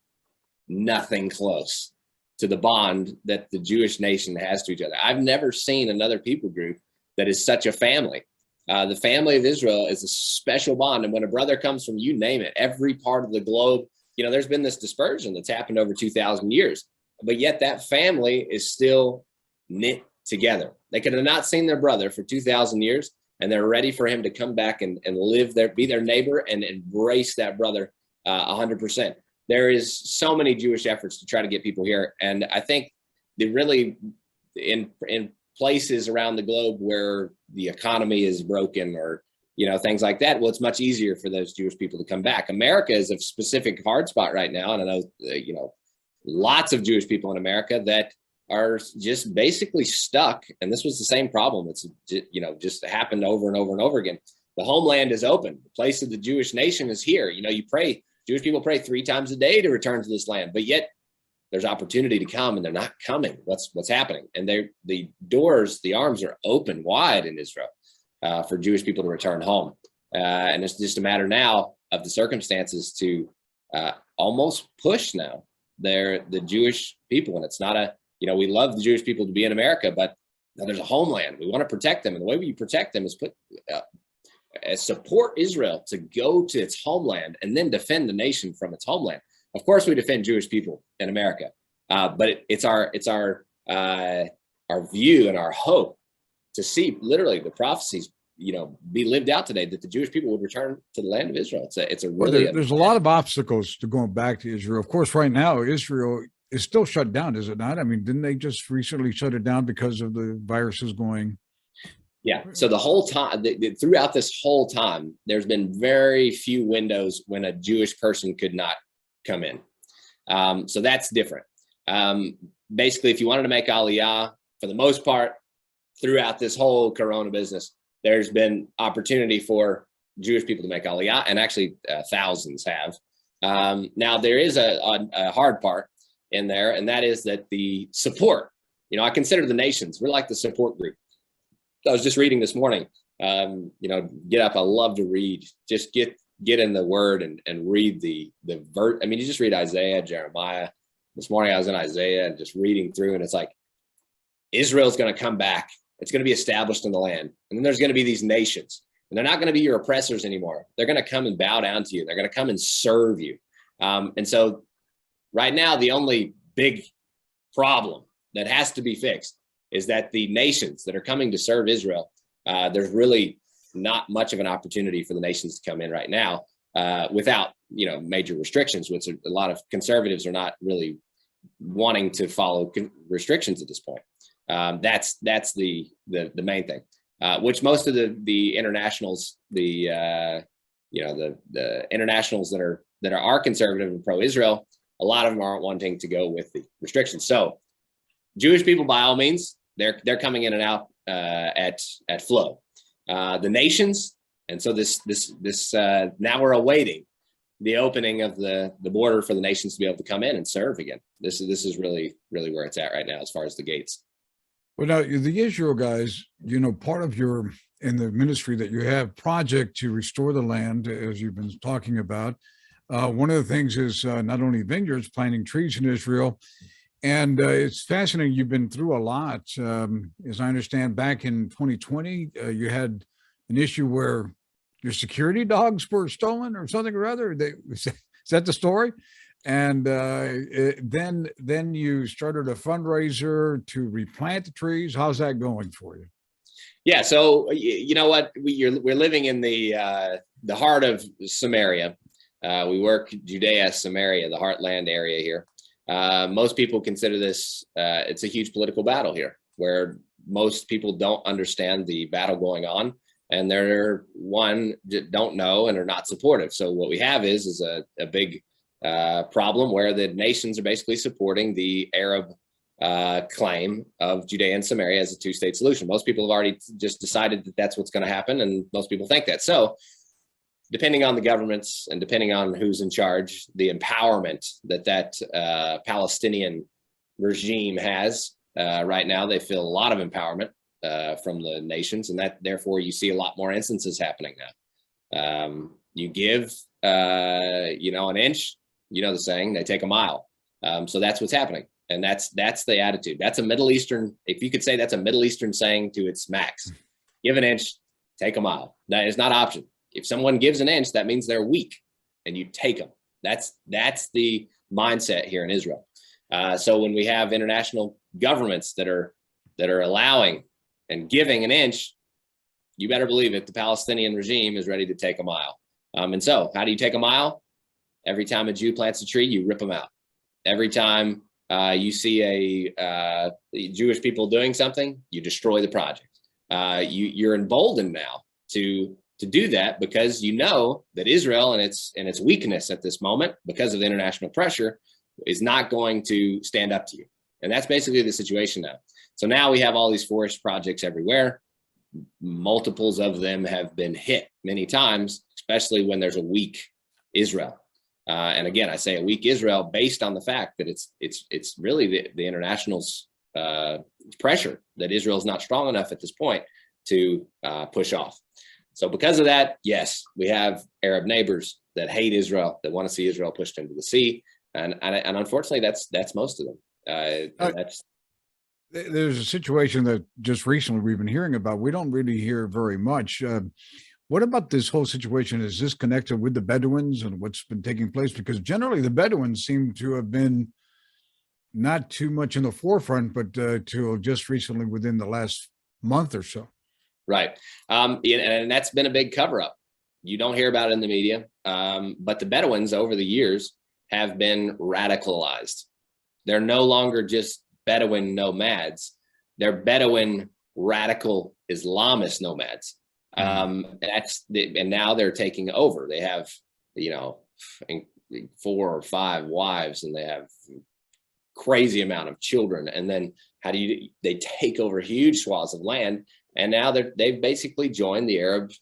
Nothing close to the bond that the Jewish nation has to each other. I've never seen another people group that is such a family. The family of Israel is a special bond. And when a brother comes from, you name it, every part of the globe, there's been this dispersion that's happened over 2,000 years, but yet that family is still knit together. They could have not seen their brother for 2,000 years, and they're ready for him to come back and live there, be their neighbor, and embrace that brother 100%. There is so many Jewish efforts to try to get people here. And I think they really, in places around the globe where the economy is broken or things like that, well, it's much easier for those Jewish people to come back. America is a specific hard spot right now. And I know, lots of Jewish people in America that are just basically stuck. And this was the same problem. It's, just happened over and over and over again. The homeland is open. The place of the Jewish nation is here. You pray, Jewish people pray 3 times a day to return to this land, but yet there's opportunity to come and they're not coming. What's happening? And the doors, the arms are open wide in Israel. For Jewish people to return home. And it's just a matter now of the circumstances to almost push now the Jewish people. And it's not we love the Jewish people to be in America, but there's a homeland. We want to protect them. And the way we protect them is support Israel to go to its homeland and then defend the nation from its homeland. Of course, we defend Jewish people in America, but it's our view and our hope to see literally the prophecies, be lived out today, that the Jewish people would return to the land of Israel. It's a really there's a lot of obstacles to going back to Israel. Of course, right now Israel is still shut down, is it not? I mean, didn't they just recently shut it down because of the viruses going? Yeah. So the whole time, throughout this whole time, there's been very few windows when a Jewish person could not come in. So that's different. Basically, if you wanted to make Aliyah, for the most part, throughout this whole Corona business, there's been opportunity for Jewish people to make Aliyah, and actually thousands have. Now, there is a hard part in there, and that is that the support, I consider the nations, we're like the support group. I was just reading this morning, get up. I love to read, just get in the word and read the verse. I mean, you just read Isaiah, Jeremiah. This morning I was in Isaiah and just reading through, and it's like, Israel's going to come back. It's going to be established in the land. And then there's going to be these nations, and they're not going to be your oppressors anymore. They're going to come and bow down to you. They're going to come and serve you. And so right now, the only big problem that has to be fixed is that the nations that are coming to serve Israel, there's really not much of an opportunity for the nations to come in right now without, major restrictions, which a lot of conservatives are not really wanting to follow restrictions at this point. That's the main thing, which most of the internationals, the internationals that are conservative and pro-Israel, a lot of them aren't wanting to go with the restrictions. So Jewish people, by all means, they're coming in and out at flow. The nations, and so this now we're awaiting the opening of the border for the nations to be able to come in and serve again. This is really where it's at right now as far as the gates. Well, now the Israel guys, part of in the ministry that you have, project to restore the land, as you've been talking about. One of the things is not only vineyards, planting trees in Israel. And it's fascinating. You've been through a lot. As I understand, back in 2020, you had an issue where your security dogs were stolen or something or other. Is that the story? And then you started a fundraiser to replant the trees. How's that going for you? Yeah. So you know what? We're living in the heart of Samaria. We work Judea, Samaria, the heartland area here. Most people consider this, it's a huge political battle here, where most people don't understand the battle going on, and they're don't know and are not supportive. So what we have is a big problem where the nations are basically supporting the Arab claim of Judea and Samaria as a two-state solution. Most people have already just decided that that's what's going to happen, and most people think that. So depending on the governments and depending on who's in charge, the empowerment that Palestinian regime has right now, they feel a lot of empowerment from the nations, and that therefore you see a lot more instances happening now. You give, an inch, the saying, they take a mile. So that's what's happening. And that's the attitude. That's a Middle Eastern, if you could say that's a Middle Eastern saying to its max. Give an inch, take a mile. That is not option. If someone gives an inch, that means they're weak, and you take them. That's the mindset here in Israel. So when we have international governments that are allowing and giving an inch, you better believe it, the Palestinian regime is ready to take a mile. And so how do you take a mile? Every time a Jew plants a tree, you rip them out. Every time you see a Jewish people doing something, you destroy the project. You're emboldened now to do that because you know that Israel and its weakness at this moment, because of the international pressure, is not going to stand up to you. And that's basically the situation now. So now we have all these forest projects everywhere. Multiples of them have been hit many times, especially when there's a weak Israel. And again, I say a weak Israel based on the fact that it's really the international's pressure that Israel is not strong enough at this point to push off. So because of that, yes, we have Arab neighbors that hate Israel, that want to see Israel pushed into the sea, and unfortunately, that's most of them. There's a situation that just recently we've been hearing about. We don't really hear very much. What about this whole situation? Is this connected with the Bedouins and what's been taking place? Because generally the Bedouins seem to have been not too much in the forefront, but till just recently within the last month or so. Right. And that's been a big cover up. You don't hear about it in the media, but the Bedouins over the years have been radicalized. They're no longer just Bedouin nomads. They're Bedouin radical Islamist nomads. And now they're taking over. They have, 4 or 5 wives, and they have crazy amount of children. And then they take over huge swaths of land. And now they've basically joined the Arab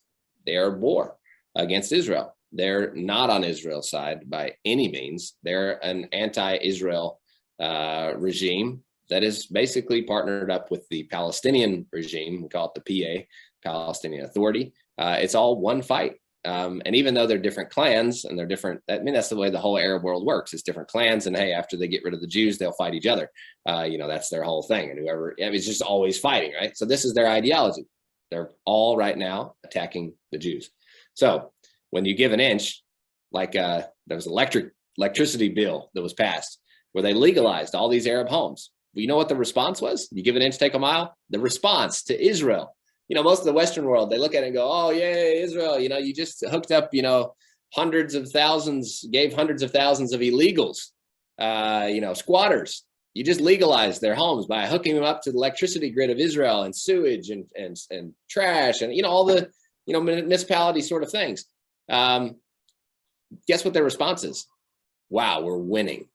war against Israel. They're not on Israel's side by any means. They're an anti-Israel regime that is basically partnered up with the Palestinian regime. We call it the PA, Palestinian Authority. It's all one fight. And even though they're different clans and they're different, that's the way the whole Arab world works. It's different clans. And hey, after they get rid of the Jews, they'll fight each other. That's their whole thing. And it's just always fighting, right? So this is their ideology. They're all right now attacking the Jews. So when you give an inch, like there was electric electricity bill that was passed where they legalized all these Arab homes. You know what the response was? You give an inch, take a mile. The response to Israel, most of the Western world, they look at it and go, oh, yay, Israel, you just hooked up, hundreds of thousands, gave hundreds of thousands of illegals, squatters. You just legalized their homes by hooking them up to the electricity grid of Israel and sewage and trash and, all the, municipality sort of things. Guess what their response is? Wow, we're winning.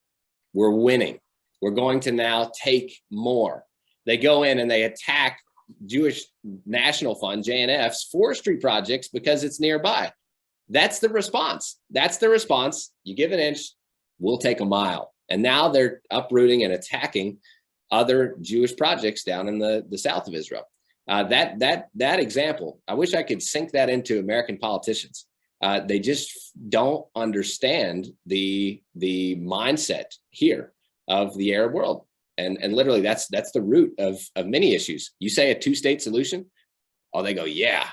We're winning. We're going to now take more. They go in and they attack Jewish National Fund, JNF's forestry projects because it's nearby. That's the response. That's the response. You give an inch, we'll take a mile. And now they're uprooting and attacking other Jewish projects down in the south of Israel. That example, I wish I could sink that into American politicians. They just don't understand the mindset here of the Arab world. And literally that's the root of many issues. You say a two-state solution, they go, yeah,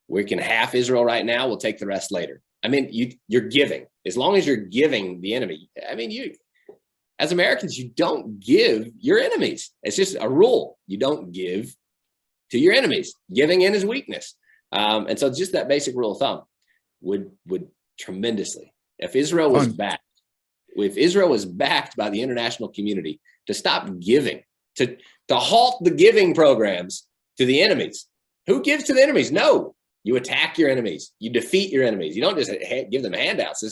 we can half Israel right now, we'll take the rest later. You're giving. As long as you're giving the enemy, you as Americans, you don't give your enemies. It's just a rule. You don't give to your enemies. Giving in is weakness. And so just that basic rule of thumb would tremendously, if Israel was backed by the international community to stop giving, to halt the giving programs to the enemies. Who gives to the enemies? No, you attack your enemies. You defeat your enemies. You don't just give them handouts.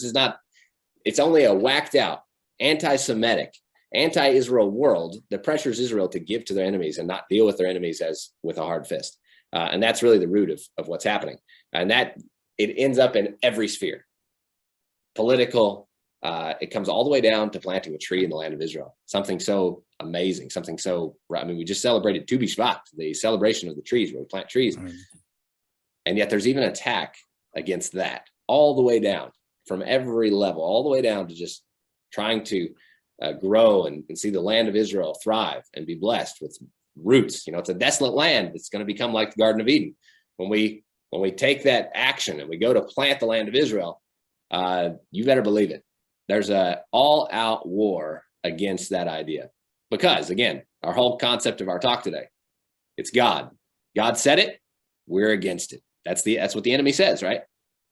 It's only a whacked out, anti-Semitic, anti-Israel world that pressures Israel to give to their enemies and not deal with their enemies as with a hard fist. And that's really the root of what's happening. And that it ends up in every sphere, political. It comes all the way down to planting a tree in the land of Israel. Something so amazing, something so, we just celebrated Tu B'Shvat, the celebration of the trees where we plant trees. Mm-hmm. And yet there's even an attack against that all the way down from every level, all the way down to just trying to grow and see the land of Israel thrive and be blessed with roots. It's a desolate land. It's going to become like the Garden of Eden. When we take that action and we go to plant the land of Israel, you better believe it. There's a all-out war against that idea. Because, again, our whole concept of our talk today, it's God. God said it, we're against it. That's what the enemy says, right?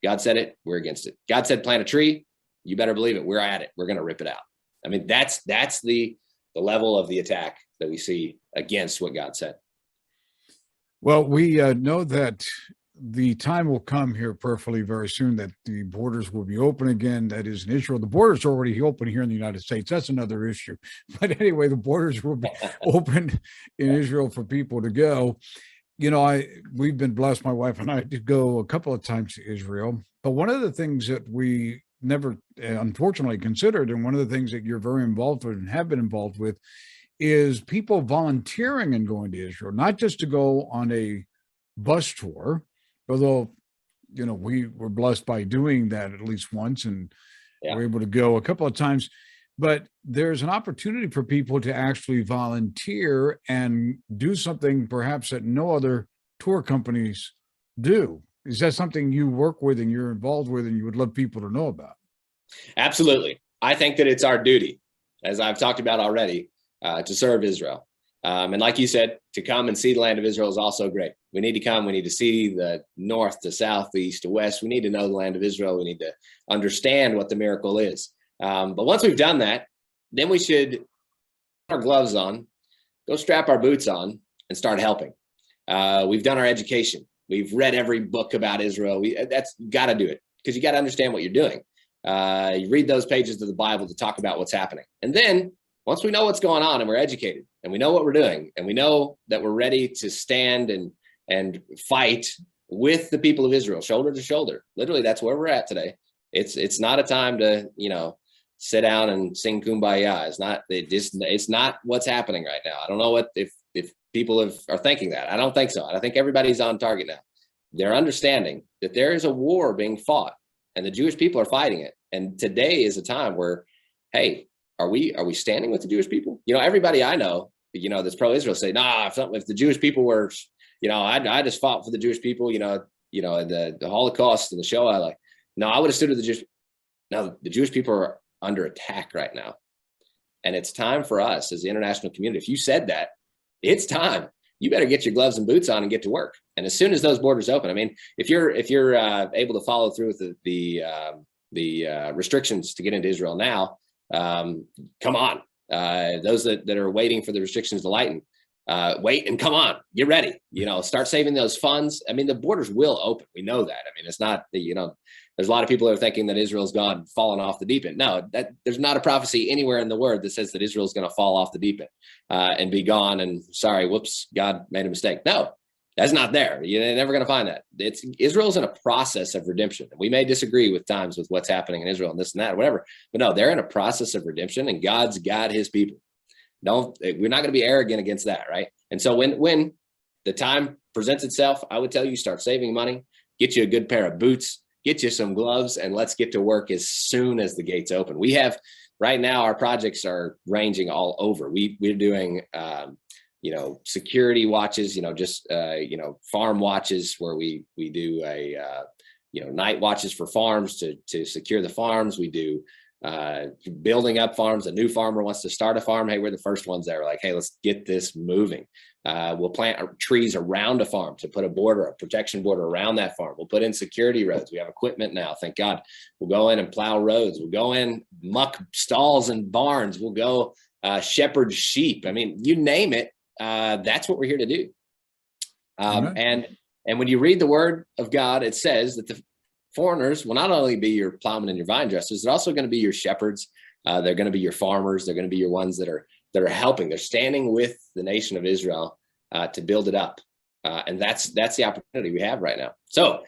God said it, we're against it. God said plant a tree, you better believe it, we're at it. We're going to rip it out. That's the level of the attack that we see against what God said. Well, we know that the time will come here perfectly very soon that the borders will be open again. That is in Israel. The borders are already open here in the United States. That's another issue. But anyway, the borders will be open in Israel for people to go. We've been blessed, my wife and I, to go a couple of times to Israel. But one of the things that we never, unfortunately, considered, and one of the things that you're very involved with and have been involved with, is people volunteering and going to Israel, not just to go on a bus tour, although, we were blessed by doing that at least once and were able to go a couple of times. But there's an opportunity for people to actually volunteer and do something perhaps that no other tour companies do. Is that something you work with and you're involved with and you would love people to know about? Absolutely. I think that it's our duty, as I've talked about already, to serve Israel. And like you said, to come and see the land of Israel is also great. We need to come. We need to see the north to south, the east to west. We need to know the land of Israel. We need to understand what the miracle is. But once we've done that, then we should put our gloves on, go strap our boots on, and start helping. We've done our education. We've read every book about Israel. That's got to do it because you got to understand what you're doing. You read those pages of the Bible to talk about what's happening. And then once we know what's going on and we're educated and we know what we're doing and we know that we're ready to stand and fight with the people of Israel, shoulder to shoulder, literally that's where we're at today. It's not a time to, sit down and sing Kumbaya. It's not what's happening right now. I don't know if people are thinking that. I don't think so. I think everybody's on target now. They're understanding that there is a war being fought and the Jewish people are fighting it. And today is a time where, hey, are we standing with the Jewish people? Everybody I know, that's pro-Israel say, nah, if the Jewish people were, I just fought for the Jewish people, the Holocaust and the Shoah. No, I would have stood with the Jewish. No, the Jewish people under attack right now. And it's time for us as the international community. If you said that, it's time. You better get your gloves and boots on and get to work. And as soon as those borders open, I mean, if you're able to follow through with the restrictions to get into Israel now, come on. Those that are waiting for the restrictions to lighten, wait and come on, get ready. Start saving those funds. I mean, the borders will open. We know that. I mean, it's not, there's a lot of people that are thinking that Israel's gone, fallen off the deep end. No, there's not a prophecy anywhere in the word that says that Israel's going to fall off the deep end and be gone. And sorry, whoops, God made a mistake. No, that's not there. You're never going to find that. Israel's in a process of redemption. We may disagree with times with what's happening in Israel and this and that, or whatever, but no, they're in a process of redemption, and God's got his people. We're not going to be arrogant against that, right? And so when the time presents itself, I would tell you, start saving money, get you a good pair of boots, get you some gloves, and let's get to work as soon as the gates open. We have right now, our projects are ranging all over. We're doing, security watches, farm watches where we do night watches for farms to secure the farms. We do building up farms. A new farmer wants to start a farm. Hey, we're the first ones there. We're like, hey, let's get this moving. We'll plant trees around a farm to put a protection border around that farm. We'll put in security roads. We have equipment now, thank God. We'll go in and plow roads. We'll go in, muck stalls and barns. We'll go shepherd sheep. I mean, you name it. That's what we're here to do. And when you read the word of God, it says that the foreigners will not only be your plowmen and your vine dressers, they're also going to be your shepherds. They're going to be your farmers. They're going to be your ones that are helping. They're standing with the nation of Israel to build it up. And that's the opportunity we have right now. So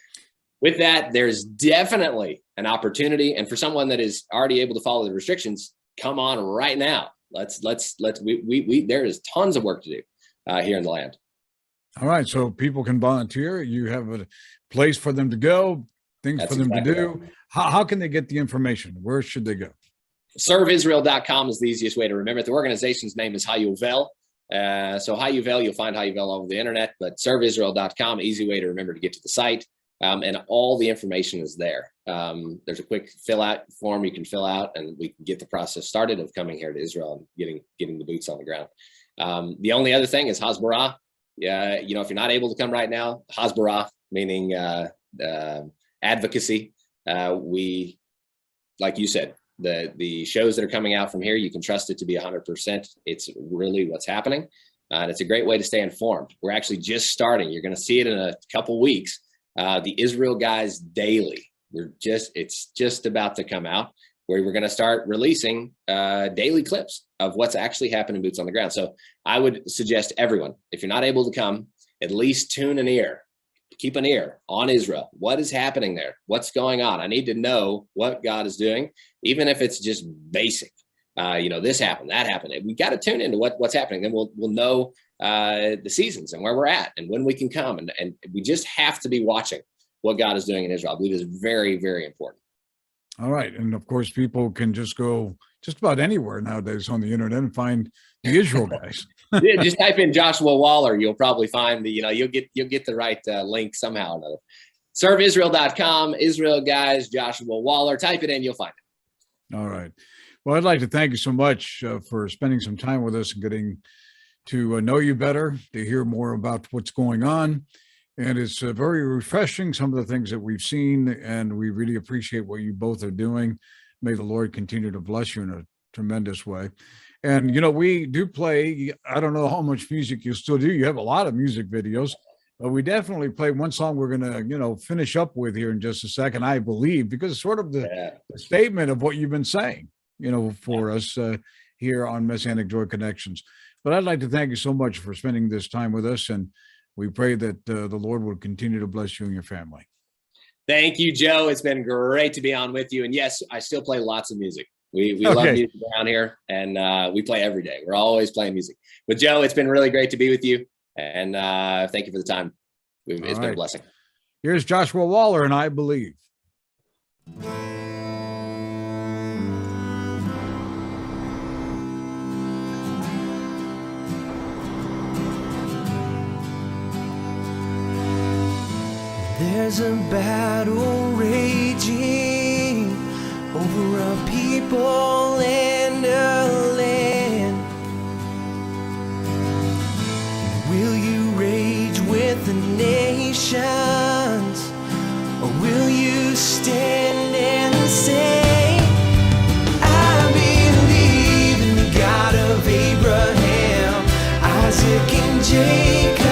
with that, there's definitely an opportunity. And for someone that is already able to follow the restrictions, come on right now. There is tons of work to do here in the land. All right. So people can volunteer. You have a place for them to go, things for them to do. Right. How can they get the information? Where should they go? ServeIsrael.com is the easiest way to remember it. The organization's name is Hayuvel. So Hayuvel, you'll find Hayuvel all over the internet, but ServeIsrael.com, easy way to remember to get to the site. And all the information is there. There's a quick fill out form you can fill out, and we can get the process started of coming here to Israel and getting the boots on the ground. The only other thing is Hasbarah. If you're not able to come right now, Hasbarah, meaning advocacy. We, like you said, the shows that are coming out from here, you can trust it to be 100%. It's really what's happening. And it's a great way to stay informed. We're actually just starting. You're going to see it in a couple weeks. The Israel Guys Daily. It's just about to come out, where we're going to start releasing daily clips of what's actually happening boots on the ground. So I would suggest everyone, if you're not able to come, at least tune an ear. Keep an ear on Israel. What is happening there? What's going on? I need to know what God is doing, even if it's just basic. This happened, that happened. We got to tune into what's happening. Then we'll know the seasons and where we're at and when we can come. And we just have to be watching what God is doing in Israel. I believe is very, very important. All right. And of course, people can just go just about anywhere nowadays on the internet and find the Israel Guys. Yeah, just type in Joshua Waller. You'll probably find you'll get the right link somehow or another. ServeIsrael.com, Israel Guys, Joshua Waller. Type it in, you'll find it. All right. Well, I'd like to thank you so much for spending some time with us and getting to know you better, to hear more about what's going on. And it's very refreshing, some of the things that we've seen, and we really appreciate what you both are doing. May the Lord continue to bless you in a tremendous way. And, we do play, I don't know how much music you still do. You have a lot of music videos, but we definitely play one song we're going to, finish up with here in just a second, I believe, because it's sort of the statement of what you've been saying, for us here on Messianic Joy Connections. But I'd like to thank you so much for spending this time with us, and we pray that the Lord will continue to bless you and your family. Thank you, Joe. It's been great to be on with you. And yes, I still play lots of music. We love music around here, and we play every day. We're always playing music. But Joe, it's been really great to be with you, and thank you for the time. It's been a blessing. Here's Joshua Waller, and I Believe. There's a battle raging over a people and a land. Will you rage with the nations, or will you stand and say, I believe in the God of Abraham, Isaac, and Jacob.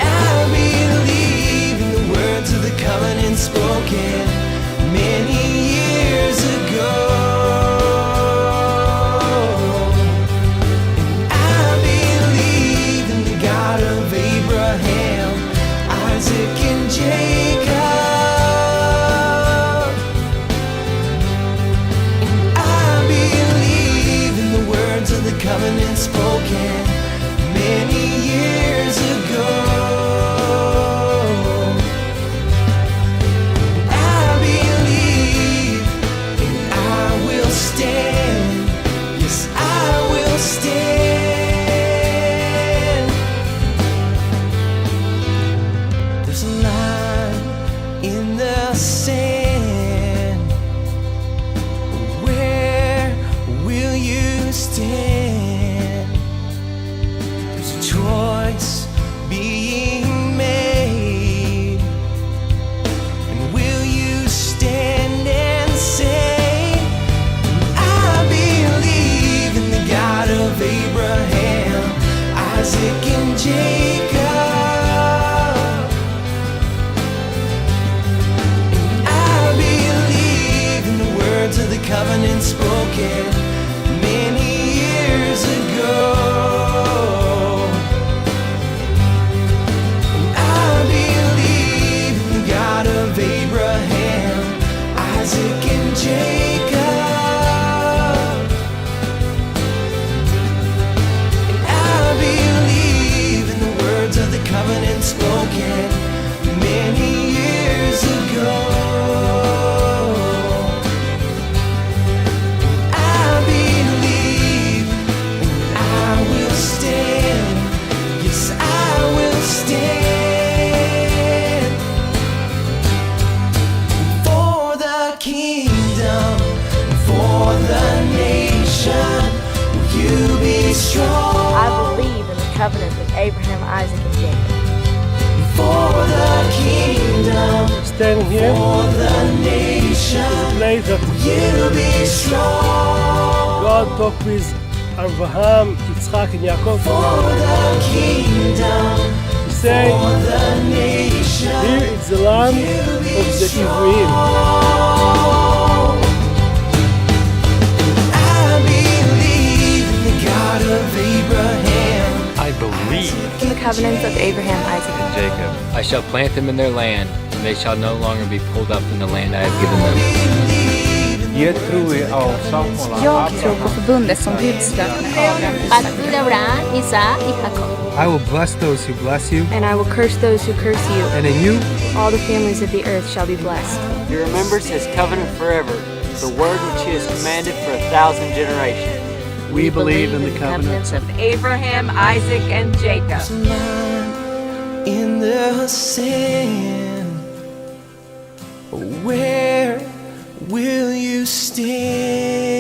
I believe in the words of the covenant spoken many years ago. Isaac and Jacob, and I believe in the words of the covenant spoken many years ago. And I believe, and I will stand. Yes, I will stand. Sand. Where will you stand? There's a choice being made. And will you stand and say, I believe in the God of Abraham, Isaac, and Jacob. Of the covenant spoken many years ago. I believe in the God of Abraham, Isaac, and Jacob. And I believe in the words of the covenant spoken many years ago. I believe in the covenant of Abraham, Isaac, and Jacob. For the kingdom, standing here, for the nation, place that you be strong. God talked with Abraham, Yitzchak, and Yaakov. For the kingdom, He said, for the nation, here is the land of the Ivrim. Of Abraham, I believe In the covenants of Abraham, Isaac, and Jacob. I shall plant them in their land, and they shall no longer be pulled up in the land I have given them. Jag tror på förbundet som Gud slöt med Abraham, Isak och Jakob. I will bless those who bless you, and I will curse those who curse you. and in you All the families of the earth shall be blessed. He remembers his covenant forever, the word which he has commanded for 1,000 generations. We believe in the covenants of Abraham, Isaac, and Jacob. In the sand, where will you stand?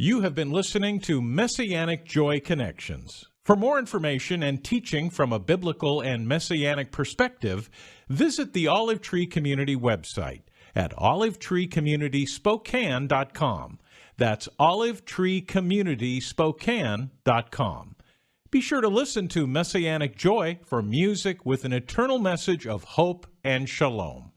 You have been listening to Messianic Joy Connections. For more information and teaching from a biblical and messianic perspective, visit the Olive Tree Community website at olivetreecommunityspokane.com. That's olivetreecommunityspokane.com. Be sure to listen to Messianic Joy for music with an eternal message of hope and shalom.